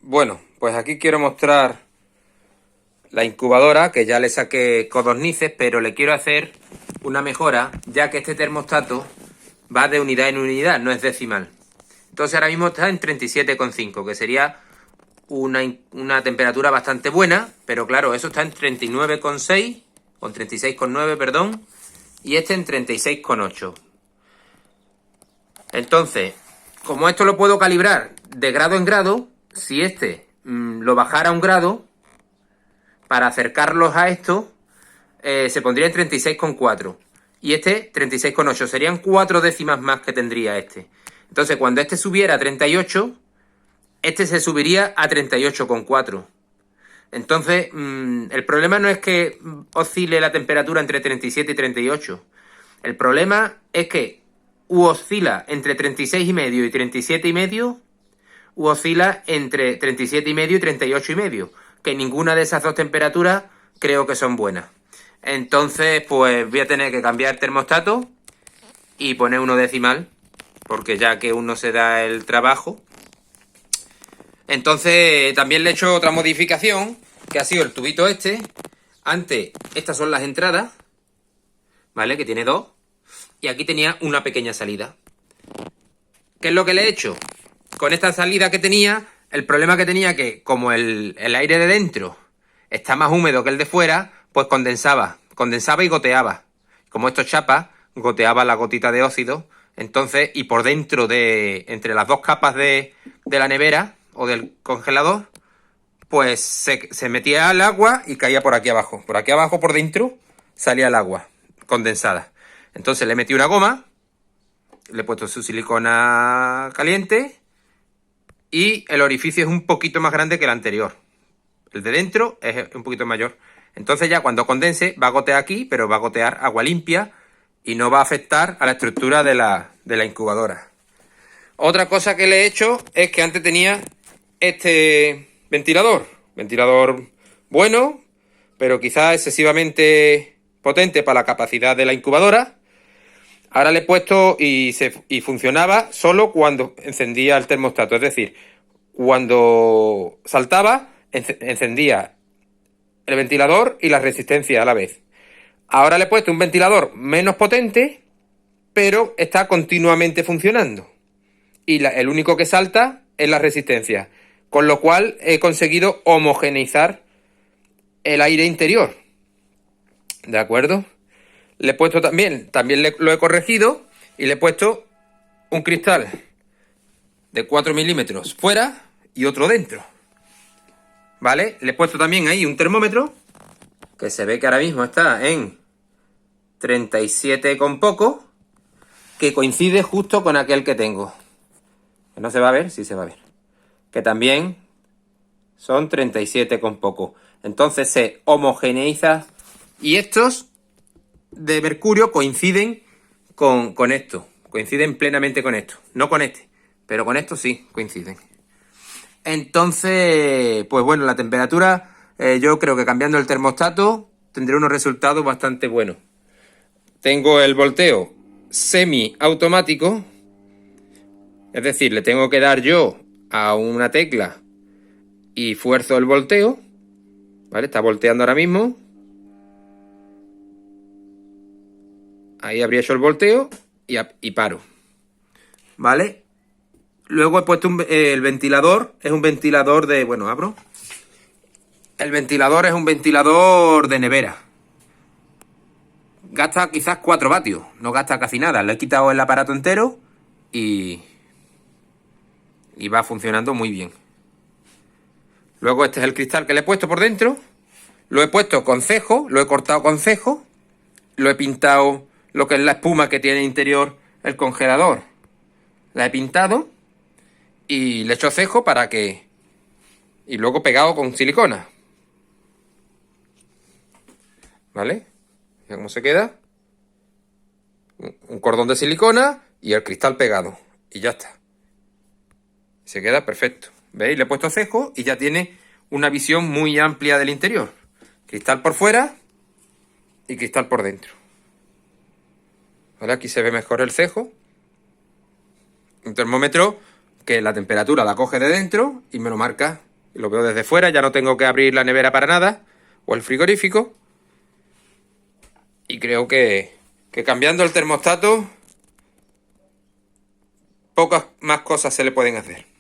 Bueno, pues aquí quiero mostrar la incubadora, que ya le saqué codornices, pero le quiero hacer una mejora, ya que este termostato va de unidad en unidad, no es decimal. Entonces ahora mismo está en 37,5, que sería una temperatura bastante buena, pero claro, eso está en 39,6, o en 36,9, perdón, y este en 36,8. Entonces, como esto lo puedo calibrar de grado en grado, si este lo bajara un grado, para acercarlos a esto, se pondría en 36,4. Y este 36,8. Serían 4 décimas más que tendría este. Entonces, cuando este subiera a 38, este se subiría a 38,4. Entonces, el problema no es que oscile la temperatura entre 37 y 38. El problema es que oscila entre 36,5 y 37,5, u oscila entre 37,5 y 38,5. Que ninguna de esas dos temperaturas creo que son buenas. Entonces, pues voy a tener que cambiar el termostato y poner uno decimal, porque ya que uno se da el trabajo. Entonces, también le he hecho otra modificación, que ha sido el tubito este. Antes, estas son las entradas, ¿vale? Que tiene dos. Y aquí tenía una pequeña salida. ¿Qué es lo que le he hecho? Con esta salida que tenía, el problema que tenía que, como el aire de dentro está más húmedo que el de fuera, pues condensaba y goteaba. Como esto chapa, goteaba la gotita de óxido. Entonces, y por dentro entre las dos capas de la nevera o del congelador, pues se metía el agua y caía por aquí abajo. Por aquí abajo, por dentro, salía el agua condensada. Entonces le metí una goma, le he puesto su silicona caliente y el orificio es un poquito más grande que el anterior. El de dentro es un poquito mayor. Entonces ya cuando condense va a gotear aquí, pero va a gotear agua limpia y no va a afectar a la estructura de la incubadora. Otra cosa que le he hecho es que antes tenía este ventilador bueno, pero quizás excesivamente potente para la capacidad de la incubadora. Ahora le he puesto y funcionaba solo cuando encendía el termostato, es decir, cuando saltaba encendía el ventilador y la resistencia a la vez. Ahora le he puesto un ventilador menos potente, pero está continuamente funcionando. Y el único que salta es la resistencia. Con lo cual he conseguido homogeneizar el aire interior. ¿De acuerdo? Le he puesto también lo he corregido y le he puesto un cristal de 4 milímetros fuera y otro dentro. ¿Vale? Le he puesto también ahí un termómetro, que se ve que ahora mismo está en 37 con poco, que coincide justo con aquel que tengo. Que no se va a ver, sí se va a ver. Que también son 37 con poco. Entonces se homogeneiza. Y estos de mercurio coinciden con esto. Coinciden plenamente con esto. No con este, pero con esto sí coinciden. Entonces, pues bueno, la temperatura, yo creo que cambiando el termostato tendré unos resultados bastante buenos. Tengo el volteo semiautomático, es decir, le tengo que dar yo a una tecla y fuerzo el volteo, ¿vale? Está volteando ahora mismo. Ahí habría hecho el volteo y paro, ¿vale? Luego he puesto el ventilador, es un ventilador de... Bueno, abro. El ventilador es un ventilador de nevera. Gasta quizás 4 vatios, no gasta casi nada. Le he quitado el aparato entero y va funcionando muy bien. Luego este es el cristal que le he puesto por dentro. Lo he puesto con cejo, lo he cortado con cejo. Lo he pintado lo que es la espuma que tiene interior el congelador. La he pintado y le he hecho cejo para que... Y luego pegado con silicona. ¿Vale? Mira cómo se queda. Un cordón de silicona y el cristal pegado. Y ya está. Se queda perfecto. ¿Veis? Le he puesto cejo y ya tiene una visión muy amplia del interior. Cristal por fuera y cristal por dentro. ¿Vale? Aquí se ve mejor el cejo. Un termómetro que la temperatura la coge de dentro y me lo marca Lo veo desde fuera, ya no tengo que abrir la nevera para nada, o el frigorífico. Y creo que cambiando el termostato, pocas más cosas se le pueden hacer.